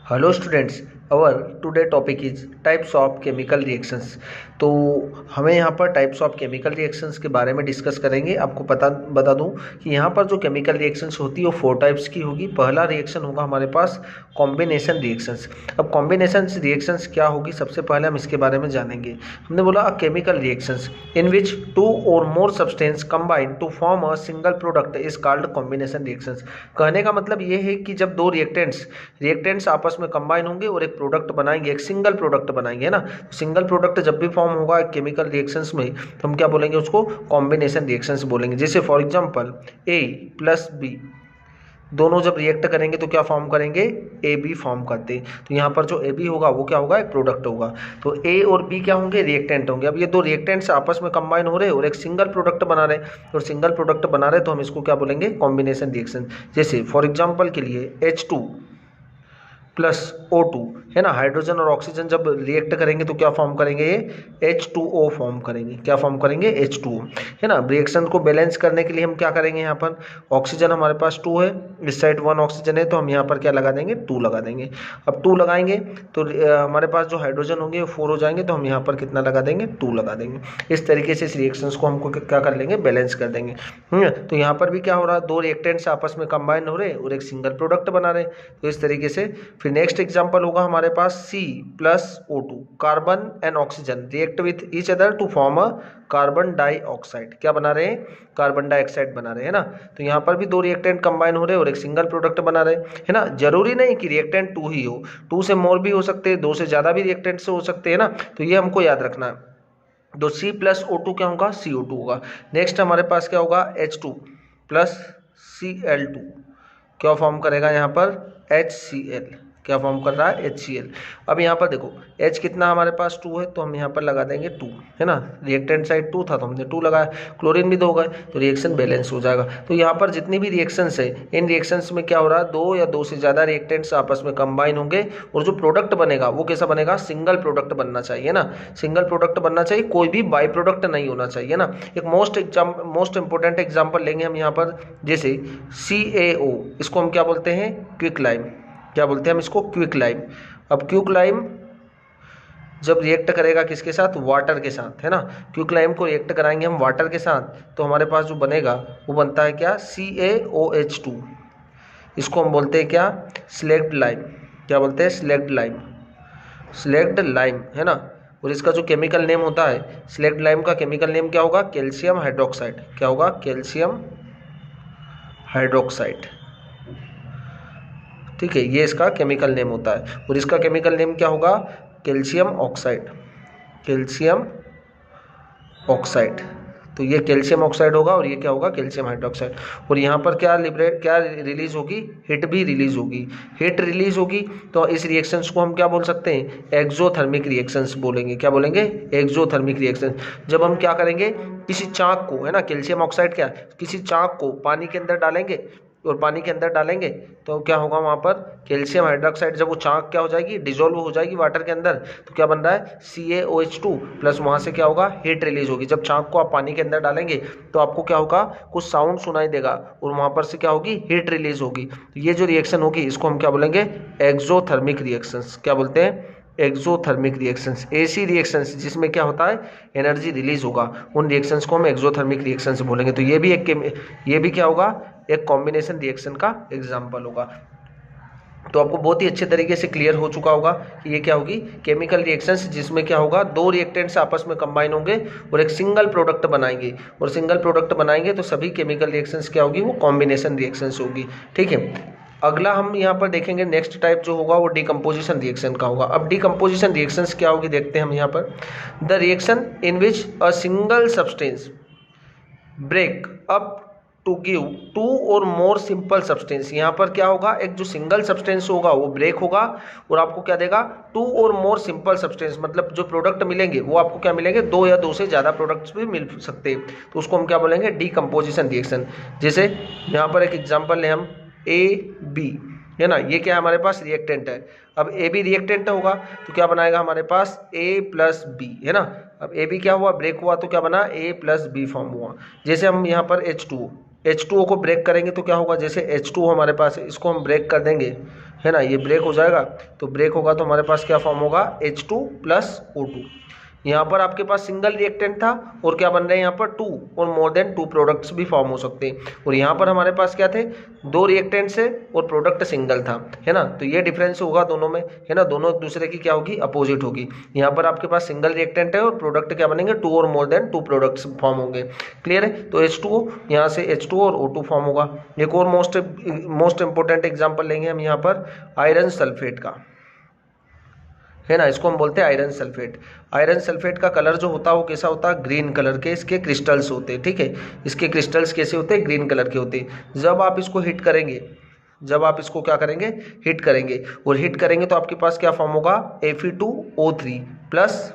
Hello students, our today topic is types of chemical reactions. तो हमें यहाँ पर टाइप्स ऑफ केमिकल रिएक्शंस के बारे में डिस्कस करेंगे। आपको बता दूँ कि यहाँ पर जो केमिकल रिएक्शंस होती है वो 4 टाइप्स की होगी। पहला रिएक्शन होगा हमारे पास कॉम्बिनेशन रिएक्शंस। अब कॉम्बिनेशन रिएक्शंस क्या होगी, सबसे पहले हम इसके बारे में जानेंगे। हमने बोला a chemical reactions in which 2 or more substance combine to form a single product is called combination reactions. कहने का मतलब ये है कि जब दो रिएक्टेंट्स आपस में कंबाइन होंगे और एक प्रोडक्ट बनाएंगे, एक सिंगल प्रोडक्ट बनाएंगे, है ना। सिंगल प्रोडक्ट जब भी फॉर्म होगा केमिकल रिएक्शंस में तो हम क्या बोलेंगे, उसको कॉम्बिनेशन रिएक्शंस बोलेंगे। जैसे for example A plus B दोनों जब रिएक्ट करेंगे तो क्या फॉर्म करेंगे, ए बी फॉर्म करते हैं। तो यहाँ पर जो ए बी होगा वो क्या होगा, एक प्रोडक्ट होगा। तो ए और बी क्या होंगे, रिएक्टेंट होंगे। अब ये दो रिएक्टेंट्स आपस में कंबाइन हो रहे हैं और एक सिंगल प्रोडक्ट बना रहे हैं, और सिंगल प्रोडक्ट बना रहे तो हम इसको क्या बोलेंगे, कॉम्बिनेशन रिएक्शन। जैसे फॉर एग्जाम्पल के लिए H2 प्लस O2, है ना। हाइड्रोजन और ऑक्सीजन जब रिएक्ट करेंगे तो क्या फॉर्म करेंगे, ये H2O फॉर्म करेंगे। क्या फॉर्म करेंगे, H2O, है ना। रिएक्शन को बैलेंस करने के लिए हम क्या करेंगे, यहाँ पर ऑक्सीजन हमारे पास 2 है, इस साइड 1 ऑक्सीजन है, तो हम यहाँ पर क्या लगा देंगे, 2 लगा देंगे। अब 2 लगाएंगे तो हमारे पास जो हाइड्रोजन होंगे वो 4 हो जाएंगे, तो हम यहाँ पर कितना लगा देंगे, 2 लगा देंगे। इस तरीके से इस रिएक्शंस को हमको क्या कर लेंगे, बैलेंस कर देंगे। तो यहाँ पर भी क्या हो रहा है, दो रिएक्टेंट्स आपस में कंबाइन हो रहे हैं और एक सिंगल प्रोडक्ट बना रहे, तो इस तरीके से। फिर नेक्स्ट एग्जांपल होगा हमारे पास C plus O2, carbon and oxygen react with each other to form a carbon dioxide. क्या बना रहे हैं, कार्बन डाइऑक्साइड बना रहे हैं, ना। तो यहाँ पर भी दो रिएक्टेंट कंबाइन हो रहे हैं और एक सिंगल प्रोडक्ट बना रहे हैं, है ना। जरूरी नहीं कि रिएक्टेंट 2 ही हो, 2 से मोर भी हो सकते हैं, 2 से ज्यादा भी रिएक्टेंट से हो सकते हैं, ना। तो ये हमको याद रखना है। तो C प्लस O2 क्या होगा, CO2 होगा। नेक्स्ट हमारे पास क्या होगा, H2 प्लस Cl2 क्या फॉर्म करेगा, यहाँ पर HCl। क्या फॉर्म कर रहा है, HCl। अब यहाँ पर देखो H कितना हमारे पास 2 है, तो हम यहाँ पर लगा देंगे 2, है ना। रिएक्टेंट साइड 2 था तो हमने 2 लगाया। क्लोरीन भी 2 गए तो रिएक्शन बैलेंस हो जाएगा। तो यहाँ पर जितनी भी रिएक्शंस है, इन रिएक्शंस में क्या हो रहा है, 2 या 2 से ज़्यादा रिएक्टेंट्स आपस में कंबाइन होंगे और जो प्रोडक्ट बनेगा वो कैसा बनेगा, सिंगल प्रोडक्ट बनना चाहिए, ना। सिंगल प्रोडक्ट बनना चाहिए, कोई भी बाई प्रोडक्ट नहीं होना चाहिए, ना। एक मोस्ट इंपॉर्टेंट एग्जाम्पल लेंगे हम यहाँ पर। जैसे CaO, इसको हम क्या बोलते हैं, क्विक लाइम। क्या बोलते हैं हम इसको, क्विक लाइम। अब क्विक लाइम जब रिएक्ट करेगा किसके साथ, वाटर के साथ, है ना। क्विक लाइम को रिएक्ट कराएंगे हम वाटर के साथ तो हमारे पास जो बनेगा वो बनता है क्या, CaOH2। इसको हम बोलते हैं क्या, स्लेक्ड लाइम। क्या बोलते हैं, स्लेक्ड लाइम, स्लेक्ड लाइम, है ना। और इसका जो केमिकल नेम होता है, स्लेक्ड लाइम का केमिकल नेम क्या होगा, कैल्शियम हाइड्रोक्साइड। क्या होगा, कैल्शियम हाइड्रोक्साइड। ठीक है, ये इसका केमिकल नेम होता है। और इसका केमिकल नेम क्या होगा, कैल्शियम ऑक्साइड। कैल्शियम ऑक्साइड, तो ये कैल्शियम ऑक्साइड होगा और ये क्या होगा, कैल्शियम हाइड्रोक्साइड। और यहाँ पर क्या रिलीज होगी, हिट भी रिलीज होगी। हिट रिलीज होगी तो इस रिएक्शंस को हम क्या बोल सकते हैं, एक्सोथर्मिक रिएक्शंस बोलेंगे। क्या बोलेंगे, एक्सोथर्मिक रिएक्शन। जब हम क्या करेंगे, किसी चाक को, है ना, कैल्शियम ऑक्साइड क्या, किसी चाक को पानी के अंदर डालेंगे और पानी के अंदर डालेंगे तो क्या होगा, वहाँ पर कैल्शियम हाइड्रोक्साइड, जब वो चाक क्या हो जाएगी, डिजोल्व हो जाएगी वाटर के अंदर, तो क्या बन रहा है, CaOH2 प्लस वहाँ से क्या होगा, हीट रिलीज होगी। जब चाक को आप पानी के अंदर डालेंगे तो आपको क्या होगा, कुछ साउंड सुनाई देगा और वहाँ पर से क्या होगी, हीट रिलीज होगी। तो ये जो रिएक्शन होगी इसको हम क्या बोलेंगे, एक्सोथर्मिक रिएक्शंस। क्या बोलते हैं, एक्सोथर्मिक रिएक्शंस। ऐसी रिएक्शंस जिसमें क्या होता है, एनर्जी रिलीज होगा, उन रिएक्शंस को हम एक्सोथर्मिक रिएक्शंस बोलेंगे। तो ये भी क्या होगा, एक कॉम्बिनेशन रिएक्शन का एग्जाम्पल होगा। तो आपको बहुत ही अच्छे तरीके से क्लियर हो चुका होगा कि ये क्या होगी, केमिकल रिएक्शंस जिसमें क्या होगा, दो रिएक्टेंट्स आपस में कंबाइन होंगे और एक सिंगल प्रोडक्ट बनाएंगे, और सिंगल प्रोडक्ट बनाएंगे तो सभी केमिकल रिएक्शंस क्या होगी, वो कॉम्बिनेशन रिएक्शंस होगी। ठीक है, अगला हम यहाँ पर देखेंगे नेक्स्ट टाइप जो होगा वो डिकम्पोजिशन रिएक्शन का होगा। अब डिकम्पोजिशन रिएक्शंस क्या होगी देखते हैं हम यहाँ पर। The reaction in which a single substance break up to give 2 or more simple substance. यहाँ पर क्या होगा, एक जो सिंगल सब्सटेंस होगा वो ब्रेक होगा और आपको क्या देगा, 2 और मोर सिंपल सब्सटेंस, मतलब जो प्रोडक्ट मिलेंगे वो आपको क्या मिलेंगे, 2 या 2 से ज़्यादा प्रोडक्ट्स भी मिल सकते हैं। तो उसको हम क्या बोलेंगे, डिकम्पोजिशन रिएक्शन। जैसे यहाँ पर एक एग्जाम्पल लें हम, AB, है ना, ये क्या है, हमारे पास रिएक्टेंट है। अब AB रिएक्टेंट होगा तो क्या बनाएगा हमारे पास, A प्लस B, है ना। अब AB क्या हुआ, ब्रेक हुआ तो क्या बना, A प्लस B फॉर्म हुआ। जैसे हम यहाँ पर H2O को ब्रेक करेंगे तो क्या होगा, जैसे H2O हमारे पास है, इसको हम ब्रेक कर देंगे, है ना, ये ब्रेक हो जाएगा, तो ब्रेक होगा तो हमारे पास क्या फॉर्म होगा, H2 प्लस O2। यहाँ पर आपके पास सिंगल रिएक्टेंट था और क्या बन रहे हैं यहाँ पर 2 और मोर देन 2 प्रोडक्ट्स भी फॉर्म हो सकते हैं, और यहाँ पर हमारे पास क्या थे, 2 रिएक्टेंट्स है और प्रोडक्ट सिंगल था, है ना। तो ये डिफरेंस होगा दोनों में, है ना, दोनों एक दूसरे की क्या होगी, अपोजिट होगी। यहाँ पर आपके पास सिंगल रिएक्टेंट है और प्रोडक्ट क्या बनेंगे, 2 or more than 2 products form होंगे। क्लियर है, तो H2O यहाँ से H2 और O2 फॉर्म होगा। एक और मोस्ट इंपॉर्टेंट एग्जाम्पल लेंगे हम यहाँ पर आयरन सल्फेट का, है ना, इसको हम बोलते हैं आयरन सल्फेट। आयरन सल्फेट का कलर जो होता है वो कैसा होता है, ग्रीन कलर के इसके क्रिस्टल्स होते हैं, ठीक है। इसके क्रिस्टल्स कैसे होते हैं, ग्रीन कलर के होते हैं। जब आप इसको हिट करेंगे, जब आप इसको क्या करेंगे, हिट करेंगे, और हिट करेंगे तो आपके पास क्या फॉर्म होगा, Fe2O3 प्लस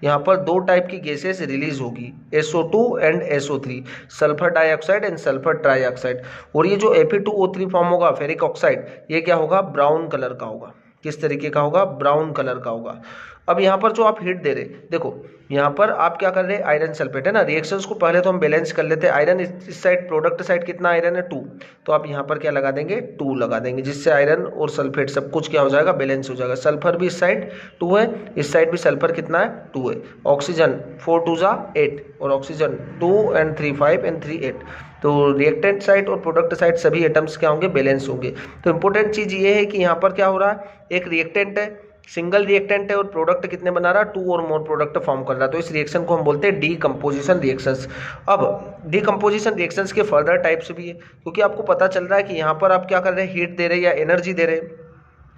यहाँ पर 2 टाइप की गैसेस रिलीज होगी, SO2 and SO3, sulphur dioxide and sulphur trioxide. और ये जो Fe2O3 फॉर्म होगा, फेरिक ऑक्साइड, ये क्या होगा, ब्राउन कलर का होगा। किस तरीके का होगा, ब्राउन कलर का होगा। अब यहाँ पर जो आप हीट दे रहे, देखो यहाँ पर आप क्या कर रहे हैं, आयरन सल्फेट, है ना। रिएक्शंस को पहले तो हम बैलेंस कर लेते हैं। आयरन इस साइड, प्रोडक्ट साइड कितना आयरन है, 2, तो आप यहाँ पर क्या लगा देंगे, 2 लगा देंगे, जिससे आयरन और सल्फेट सब कुछ क्या हो जाएगा, बैलेंस हो जाएगा। सल्फर भी इस साइड 2 है, इस साइड भी सल्फर कितना है, 2 है। ऑक्सीजन 4 2 8 और ऑक्सीजन 2 and 3 5 and 3 8। तो रिएक्टेंट साइड और प्रोडक्ट साइड सभी एटम्स क्या होंगे, बैलेंस होंगे। तो इंपॉर्टेंट चीज ये है कि यहाँ पर क्या हो रहा है, एक रिएक्टेंट है, सिंगल रिएक्टेंट है, और प्रोडक्ट कितने बना रहा है, 2 और मोर प्रोडक्ट फॉर्म कर रहा है। तो इस रिएक्शन को हम बोलते हैं डीकंपोजिशन रिएक्शंस। अब डीकंपोजिशन रिएक्शंस के फर्दर टाइप्स भी है, क्योंकि आपको पता चल रहा है कि यहाँ पर आप क्या कर रहे हैं, हीट दे रहे हैं या एनर्जी दे रहे हैं।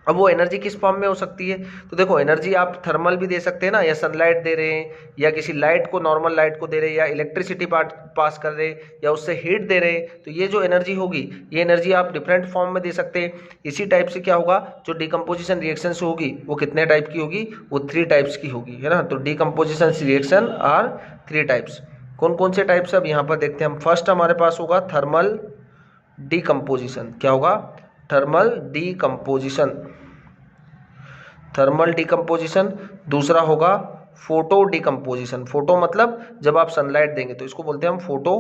अब वो एनर्जी किस फॉर्म में हो सकती है, तो देखो एनर्जी आप थर्मल भी दे सकते हैं ना, या सनलाइट दे रहे हैं, या किसी लाइट को, नॉर्मल लाइट को दे रहे हैं, या इलेक्ट्रिसिटी पास कर रहे हैं, या उससे हीट दे रहे हैं। तो ये जो एनर्जी होगी, ये एनर्जी आप डिफरेंट फॉर्म में दे सकते हैं। इसी टाइप से क्या होगा, जो डीकंपोजिशन रिएक्शन होगी वो कितने टाइप की होगी, वो 3 टाइप्स की होगी, है ना। तो डीकंपोजिशन रिएक्शन आर 3 टाइप्स। कौन कौन से टाइप्स अब यहाँ पर देखते हैं हम। फर्स्ट हमारे पास होगा थर्मल डीकंपोजिशन। क्या होगा, थर्मल डीकंपोजिशन, थर्मल डीकंपोजिशन। दूसरा होगा फोटो डीकंपोजिशन। फोटो मतलब जब आप सनलाइट देंगे, तो इसको बोलते हैं हम फोटो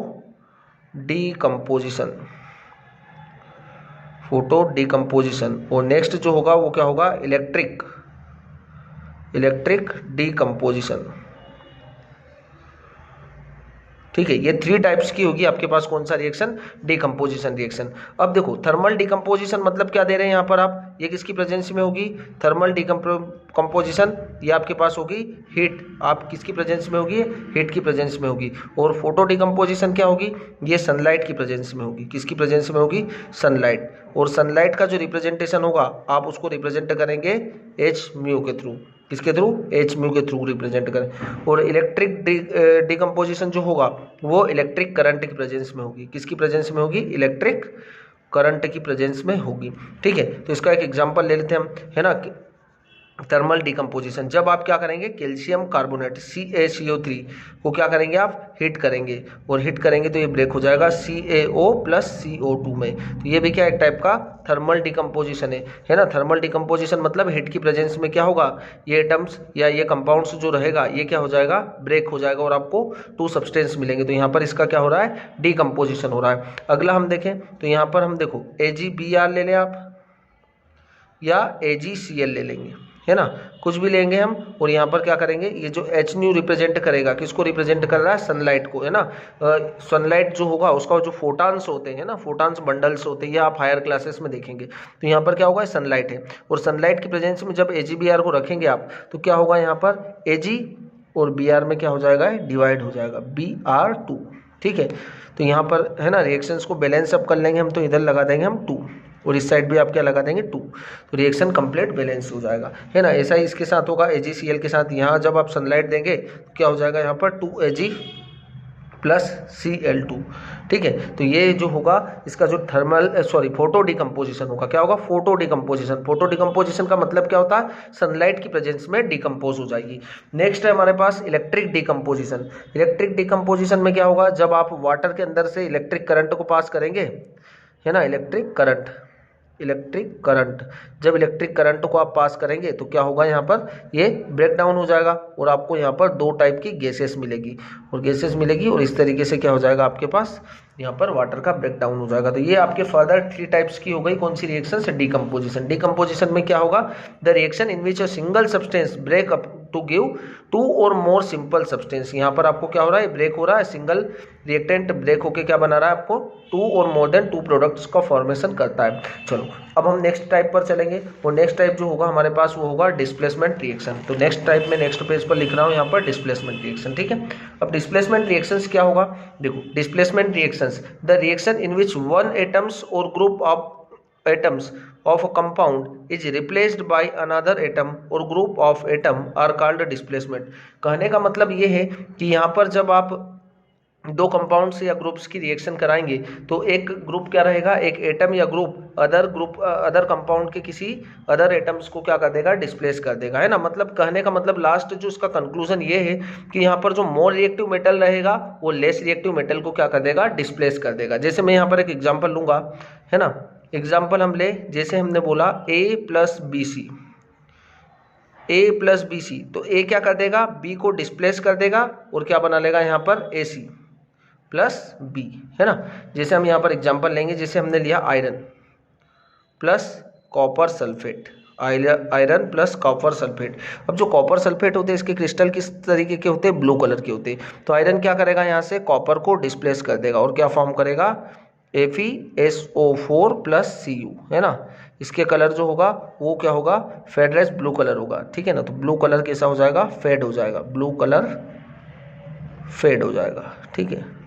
डीकंपोजिशन, फोटो डीकंपोजिशन। और नेक्स्ट जो होगा वो क्या होगा, इलेक्ट्रिक डीकंपोजिशन, ठीक है। ये 3 टाइप्स की होगी आपके पास कौन सा रिएक्शन, डीकंपोजिशन रिएक्शन। अब देखो थर्मल डीकंपोजिशन मतलब क्या दे रहे हैं यहाँ पर आप, ये किसकी प्रेजेंस में होगी, थर्मल डीकंपोजिशन, ये आपके पास होगी हीट, आप किसकी प्रेजेंस में होगी, हीट की प्रेजेंस में होगी। और फोटो डीकंपोजिशन क्या होगी, ये सनलाइट की प्रेजेंस में होगी। किसकी प्रेजेंस में होगी, सनलाइट। और सनलाइट का जो रिप्रेजेंटेशन होगा, आप उसको रिप्रेजेंट करेंगे Hµ के थ्रू। किसके थ्रू, Hµ के थ्रू रिप्रेजेंट करें। और इलेक्ट्रिक डीकंपोजिशन जो होगा वो इलेक्ट्रिक करंट की प्रेजेंस में होगी। किसकी प्रेजेंस में होगी, इलेक्ट्रिक करंट की प्रेजेंस में होगी, ठीक है। तो इसका एक एग्जांपल ले लेते हैं हम, है ना। थर्मल डीकंपोजिशन, जब आप क्या करेंगे, कैल्शियम कार्बोनेट CaCO3 को क्या करेंगे, आप हीट करेंगे, और हीट करेंगे तो ये ब्रेक हो जाएगा CaO प्लस CO2 में। तो ये भी क्या एक टाइप का थर्मल डीकंपोजिशन है ना। थर्मल डीकंपोजिशन मतलब हीट की प्रेजेंस में क्या होगा, ये एटम्स या ये कंपाउंड्स जो रहेगा, ये क्या हो जाएगा, ब्रेक हो जाएगा, और आपको 2 सब्सटेंस मिलेंगे। तो यहाँ पर इसका क्या हो रहा है, डीकंपोजिशन हो रहा है। अगला हम देखें तो यहाँ पर हम देखो AgBr ले लें आप, या AgCl ले लेंगे, है ना, कुछ भी लेंगे हम। और यहाँ पर क्या करेंगे, ये जो Hν रिप्रेजेंट करेगा, किसको रिप्रेजेंट कर रहा है, सनलाइट को, है ना। सनलाइट जो होगा उसका जो फोटान्स होते हैं ना, फोटान्स बंडल्स होते हैं, ये आप हायर क्लासेस में देखेंगे। तो यहाँ पर क्या होगा, सनलाइट है, और सनलाइट की प्रेजेंस में जब AgBr को रखेंगे आप, तो क्या होगा, यहाँ पर Ag और Br में क्या हो जाएगा, डिवाइड हो जाएगा, Br2, ठीक है। तो यहाँ पर है ना, रिएक्शंस को बैलेंस अप कर लेंगे हम, तो इधर लगा देंगे हम 2, और इस साइड भी आप क्या लगा देंगे 2, तो रिएक्शन कंप्लीट बैलेंस हो जाएगा, है ना। ऐसा ही इसके साथ होगा AgCl के साथ। यहाँ जब आप सनलाइट देंगे तो क्या हो जाएगा, यहाँ पर 2Ag प्लस Cl2, ठीक है। तो ये जो होगा इसका जो फोटो डीकंपोजिशन होगा, क्या होगा, फोटो डीकंपोजिशन। फोटो डीकंपोजिशन का मतलब क्या होता है, सनलाइट की प्रेजेंस में डीकंपोज हो जाएगी। नेक्स्ट है हमारे पास इलेक्ट्रिक डीकंपोजिशन। इलेक्ट्रिक डीकंपोजिशन में क्या होगा, जब आप वाटर के अंदर से इलेक्ट्रिक करंट को पास करेंगे, है ना, इलेक्ट्रिक करंट इलेक्ट्रिक करंट। जब इलेक्ट्रिक करंट को आप पास करेंगे तो क्या होगा, यहाँ पर ये ब्रेक डाउन हो जाएगा और आपको यहाँ पर दो टाइप की गैसेस मिलेगी और इस तरीके से क्या हो जाएगा, आपके पास यहाँ पर वाटर का ब्रेक डाउन हो जाएगा। तो ये आपके फर्दर 3 टाइप्स की हो गई कौन सी रिएक्शन, डिकम्पोजिशन में क्या होगा, the reaction in which a single substance break up to give 2 or more simple substance. यहाँ पर आपको क्या हो रहा है, ब्रेक हो रहा है, सिंगल रिएक्टेंट ब्रेक होके क्या बना रहा है, आपको 2 और मोर देन 2 प्रोडक्ट्स का फॉर्मेशन करता है। चलो अब हम नेक्स्ट टाइप पर चलेंगे, और नेक्स्ट टाइप जो होगा हमारे पास वो होगा डिस्प्लेसमेंट रिएक्शन। तो नेक्स्ट टाइप में नेक्स्ट पेज पर लिख रहा हूँ यहाँ पर डिस्प्लेसमेंट रिएक्शन, ठीक है। अब डिस्प्लेसमेंट रिएक्शंस क्या होगा, देखो displacement reactions the reaction in which one atoms or group of atoms of a compound is replaced by another atom or group of atom are called displacement। कहने का मतलब ये है कि यहाँ पर जब आप दो कंपाउंड्स या ग्रुप्स की रिएक्शन कराएंगे तो एक ग्रुप क्या रहेगा, एक एटम या ग्रुप अदर कंपाउंड के किसी अदर एटम्स को क्या कर देगा, डिस्प्लेस कर देगा, है ना। मतलब कहने का मतलब लास्ट जो इसका कंक्लूजन ये है कि यहाँ पर जो मोर रिएक्टिव मेटल रहेगा वो लेस रिएक्टिव मेटल को क्या कर देगा, डिस्प्लेस कर देगा। जैसे मैं यहाँ पर एक एग्जाम्पल लूँगा, है ना। एग्जाम्पल हम ले, जैसे हमने बोला A प्लस बी सी, तो A क्या कर देगा, B को डिस्प्लेस कर देगा और क्या बना लेगा यहाँ पर AC प्लस B, है ना। जैसे हम यहाँ पर एग्जाम्पल लेंगे, जैसे हमने लिया iron plus copper sulphate, iron plus copper sulphate. अब जो कॉपर सल्फेट होते हैं इसके क्रिस्टल किस तरीके के होते हैं, ब्लू कलर के होते हैं। तो आयरन क्या करेगा, यहाँ से कॉपर को डिस्प्लेस कर देगा और क्या फॉर्म करेगा, FeSO4 प्लस Cu, है ना। इसके कलर जो होगा वो क्या होगा, फेडरेस ब्लू कलर होगा, ठीक है ना। तो ब्लू कलर कैसा हो जाएगा, फेड हो जाएगा, ब्लू कलर फेड हो जाएगा, ठीक है।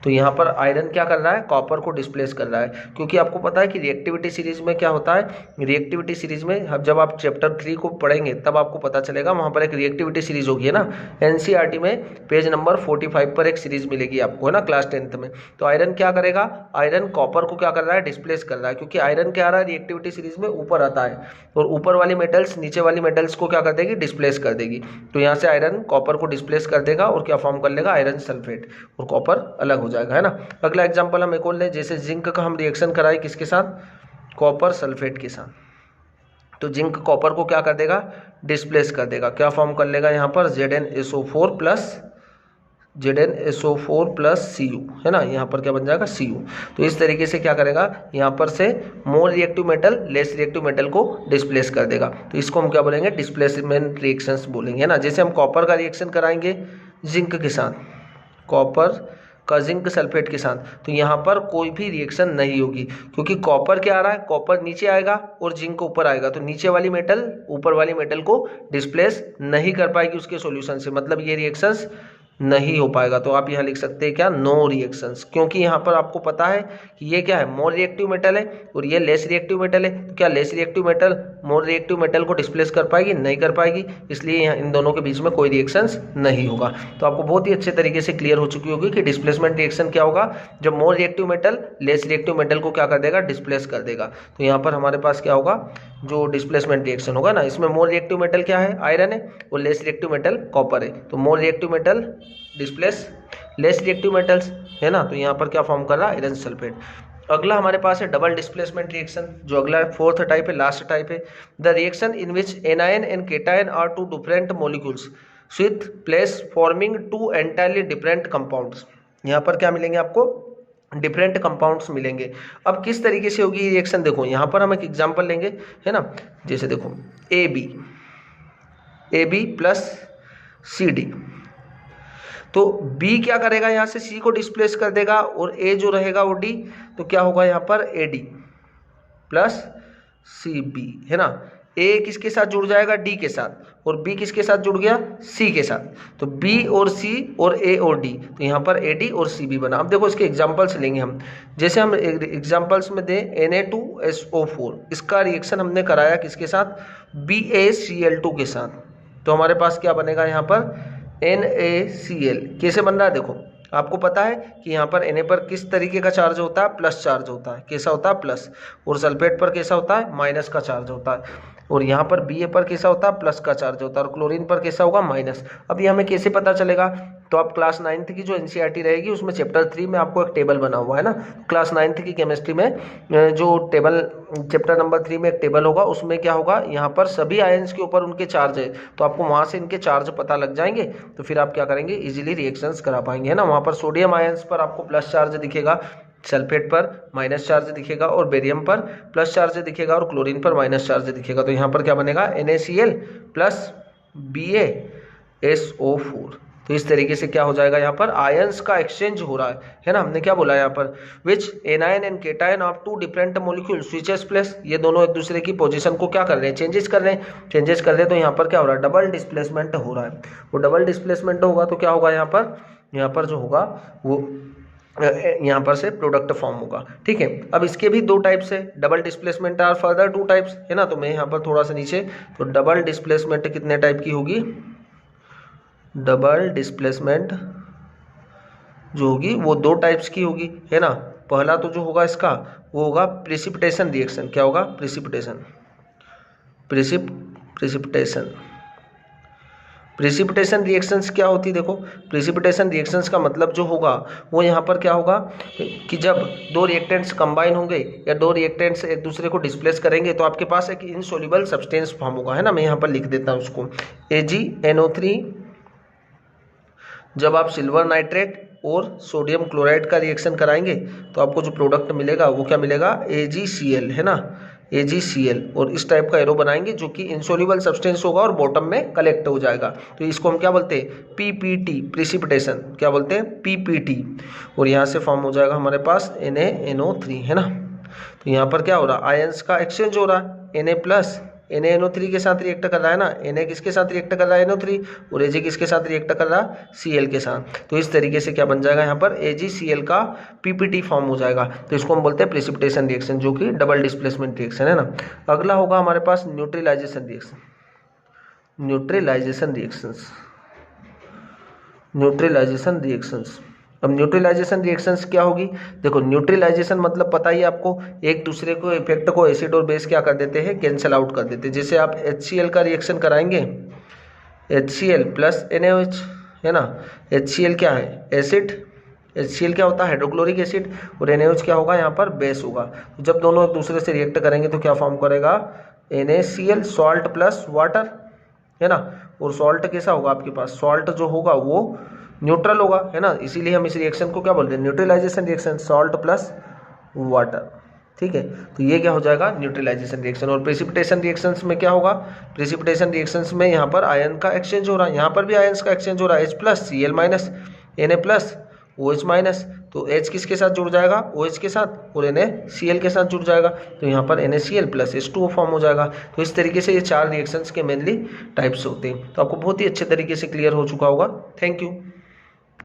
तो यहाँ पर आयरन क्या कर रहा है, कॉपर को डिस्प्लेस कर रहा है, क्योंकि आपको पता है कि रिएक्टिविटी सीरीज में क्या होता है, रिएक्टिविटी सीरीज में जब आप चैप्टर 3 को पढ़ेंगे तब आपको पता चलेगा, वहाँ पर एक रिएक्टिविटी सीरीज होगी, है ना। NCERT में पेज नंबर 45 पर एक सीरीज मिलेगी आपको, है ना, क्लास 10th में। तो आयरन क्या करेगा, आयरन कॉपर को क्या कर रहा है, डिस्प्लेस कर रहा है, क्योंकि आयरन क्या आ रहा है रिएक्टिविटी सीरीज में ऊपर आता है और ऊपर वाली मेटल्स नीचे वाली मेटल्स को क्या कर देगी, डिस्प्लेस कर देगी। तो यहाँ से आयरन कॉपर को डिस्प्लेस कर देगा और क्या फॉर्म कर लेगा, आयरन सल्फेट, और कॉपर अलग हो जाएगा, है ना। अगला एग्जांपल हम एक और ले, जैसे जिंक का हम रिएक्शन कराए किसके साथ, कॉपर सल्फेट के साथ। तो जिंक कॉपर को क्या कर देगा, डिस्प्लेस कर देगा, क्या फॉर्म कर लेगा यहाँ पर, ZnSO4 प्लस Cu, है ना। यहाँ पर क्या बन जाएगा, Cu। तो इस तरीके से क्या करेगा, यहाँ पर से more reactive metal less reactive metal को डिस्प्लेस कर देगा। तो इसको हम क्या बोलेंगे, डिस्प्लेसमेंट रिएक्शंस बोलेंगे, है ना। जैसे हम कॉपर का रिएक्शन कराएंगे जिंक के साथ, कॉपर का जिंक सल्फेट के साथ, तो यहाँ पर कोई भी रिएक्शन नहीं होगी, क्योंकि कॉपर क्या आ रहा है, कॉपर नीचे आएगा और जिंक ऊपर आएगा, तो नीचे वाली मेटल ऊपर वाली मेटल को डिस्प्लेस नहीं कर पाएगी उसके सॉल्यूशन से, मतलब ये रिएक्शंस नहीं हो पाएगा। तो आप यहाँ लिख सकते हैं क्या, नो रिएक्शंस, क्योंकि यहाँ पर आपको पता है कि ये क्या है, मोर रिएक्टिव मेटल है और ये लेस रिएक्टिव मेटल है। तो क्या less reactive metal more reactive metal को डिस्प्लेस कर पाएगी, नहीं कर पाएगी, इसलिए यहाँ इन दोनों के बीच में कोई रिएक्शंस नहीं होगा। तो आपको बहुत ही अच्छे तरीके से क्लियर हो चुकी होगी कि डिस्प्लेसमेंट रिएक्शन क्या होगा, जब more reactive metal less reactive metal को क्या कर देगा, डिस्प्लेस कर देगा। तो यहाँ पर हमारे पास क्या होगा, जो डिस्प्लेसमेंट रिएक्शन होगा ना, इसमें मोर रिएक्टिव मेटल क्या है, आयरन है, और लेस रिएक्टिव मेटल कॉपर है। तो more reactive metal displace less reactive metals, है ना। तो यहाँ पर क्या फॉर्म कर रहा है, आयरन सल्फेट। अगला हमारे पास है डबल डिस्प्लेसमेंट रिएक्शन, जो अगला फोर्थ टाइप है, लास्ट टाइप है, the reaction in which anion and cation are two different molecules with place forming two entirely different compounds. यहाँ पर क्या मिलेंगे आपको, डिफरेंट कंपाउंड्स मिलेंगे। अब किस तरीके से होगी रिएक्शन, देखो यहाँ पर हम एक एग्जांपल लेंगे, है ना। जैसे देखो AB प्लस CD, तो B क्या करेगा, यहाँ से C को डिस्प्लेस कर देगा और A जो रहेगा वो D, तो क्या होगा यहाँ पर AD प्लस CB, है ना। A किसके साथ जुड़ जाएगा, D के साथ, और B किसके साथ जुड़ गया, C के साथ। तो B और C और A और D, तो यहाँ पर AD और CB बना। अब देखो इसके एग्जांपल्स लेंगे हम, जैसे हम एग्जांपल्स में दें Na2SO4, इसका रिएक्शन हमने कराया किसके साथ, BaCl2 के साथ। तो हमारे पास क्या बनेगा यहाँ पर, NaCl। कैसे बन रहा है, देखो आपको पता है कि यहाँ पर Na पर किस तरीके का चार्ज होता है, प्लस चार्ज होता है, कैसा होता है, प्लस, और सल्फेट पर कैसा होता है, माइनस का चार्ज होता है, और यहाँ पर Ba पर कैसा होता है, प्लस का चार्ज होता है, और क्लोरीन पर कैसा होगा, माइनस। अब ये हमें कैसे पता चलेगा तो आप क्लास 9th की जो एनसीईआरटी रहेगी उसमें चैप्टर 3 में आपको एक टेबल बना हुआ है ना, क्लास 9th की केमिस्ट्री में जो टेबल चैप्टर नंबर 3 में एक टेबल होगा, उसमें क्या होगा, यहाँ पर सभी आयंस के ऊपर उनके चार्ज है, तो आपको वहाँ से इनके चार्ज पता लग जाएंगे, तो फिर आप क्या करेंगे, इजीली रिएक्शंस करा पाएंगे, है ना। वहाँ पर सोडियम आयंस पर आपको प्लस चार्ज दिखेगा, सल्फेट पर माइनस चार्ज दिखेगा, और बेरियम पर प्लस चार्ज दिखेगा, और क्लोरीन पर माइनस चार्ज दिखेगा। तो यहाँ पर क्या बनेगा, NaCl प्लस BaSO4। तो इस तरीके से क्या हो जाएगा, यहाँ पर आयंस का एक्सचेंज हो रहा है ना। हमने क्या बोला यहाँ पर, which anion and cation of two different molecule switches place, ये दोनों एक दूसरे की पोजीशन को क्या कर रहे हैं, चेंजेस कर रहे हैं। तो यहाँ पर क्या हो रहा है, डबल डिस्प्लेसमेंट हो रहा है। वो डबल डिस्प्लेसमेंट होगा तो क्या होगा, यहाँ पर जो होगा वो यहाँ पर से प्रोडक्ट फॉर्म होगा, ठीक है। अब इसके भी दो टाइप्स है, double displacement are further 2 types, है ना। तो मैं यहाँ पर थोड़ा सा नीचे, तो डबल डिस्प्लेसमेंट कितने टाइप की होगी, डबल डिस्प्लेसमेंट जो होगी वो 2 टाइप्स की होगी, है ना। पहला तो जो होगा इसका वो होगा प्रेसिपिटेशन रिएक्शन। क्या होगा, प्रेसिपिटेशन रिएक्शंस क्या होती है, देखो प्रेसिपिटेशन रिएक्शंस का मतलब जो होगा वो यहाँ पर क्या होगा कि जब 2 रिएक्टेंट्स कंबाइन होंगे या 2 रिएक्टेंट्स एक दूसरे को डिस्प्लेस करेंगे तो आपके पास एक इनसोल्यूबल सब्सटेंस फॉर्म होगा, है ना। मैं यहाँ पर लिख देता हूँ उसको, AgNO3। जब आप सिल्वर नाइट्रेट और सोडियम क्लोराइड का रिएक्शन कराएंगे तो आपको जो प्रोडक्ट मिलेगा वो क्या मिलेगा, AgCl, है ना, AgCl। और इस टाइप का एरो बनाएंगे जो कि इनसोल्यूबल सब्सटेंस होगा और बॉटम में कलेक्ट हो जाएगा। तो इसको हम क्या बोलते हैं, PPT, प्रेसिपिटेशन। क्या बोलते हैं, PPT। और यहाँ से फॉर्म हो जाएगा हमारे पास NaNO3, है ना। तो यहाँ पर क्या हो रहा है, आयंस का एक्सचेंज हो रहा है, Na प्लस NaNO3 के साथ रिएक्ट कर रहा है ना, Na किसके साथ रिएक्ट कर रहा है, NO3, और Ag किसके साथ रिएक्ट कर रहा है, Cl के साथ। तो इस तरीके से क्या बन जाएगा, यहाँ पर AgCl का PPT फॉर्म हो जाएगा। तो इसको हम बोलते हैं प्रेसिपिटेशन रिएक्शन, जो कि डबल डिस्प्लेसमेंट रिएक्शन, है ना। अगला होगा हमारे पास न्यूट्रलाइजेशन रिएक्शंस। अब न्यूट्रलाइजेशन रिएक्शंस क्या होगी, देखो न्यूट्रलाइजेशन मतलब पता ही आपको, एक दूसरे को इफेक्ट को एसिड और बेस क्या कर देते हैं, कैंसिल आउट कर देते हैं। जैसे आप HCl का रिएक्शन कराएंगे, HCl प्लस NaOH, है ना। HCl क्या है, एसिड, HCl क्या होता है, हाइड्रोक्लोरिक एसिड, और NaOH क्या होगा, यहाँ पर बेस होगा। तो जब दोनों एक दूसरे से रिएक्ट करेंगे तो क्या फॉर्म करेगा, NaCl, सॉल्ट प्लस वाटर, है ना। और सॉल्ट कैसा होगा आपके पास, सॉल्ट जो होगा वो न्यूट्रल होगा, है ना। इसीलिए हम इस रिएक्शन को क्या बोलते हैं, neutralisation reaction, salt plus water, ठीक है। तो ये क्या हो जाएगा, न्यूट्रलाइजेशन रिएक्शन। और प्रेसिपिटेशन रिएक्शंस में क्या होगा, प्रेसिपिटेशन रिएक्शंस में यहाँ पर आयन का एक्सचेंज हो रहा है, यहाँ पर भी आयंस का एक्सचेंज हो रहा है, H plus Cl minus, Na plus OH minus. तो H किसके साथ जुड़ जाएगा, OH के साथ, और NaCl के साथ जुड़ जाएगा। तो यहाँ पर NaCl प्लस H2O फॉर्म हो जाएगा। तो इस तरीके से ये 4 रिएक्शंस के मेनली टाइप्स होते हैं। तो आपको बहुत ही अच्छे तरीके से क्लियर हो चुका होगा। Thank you.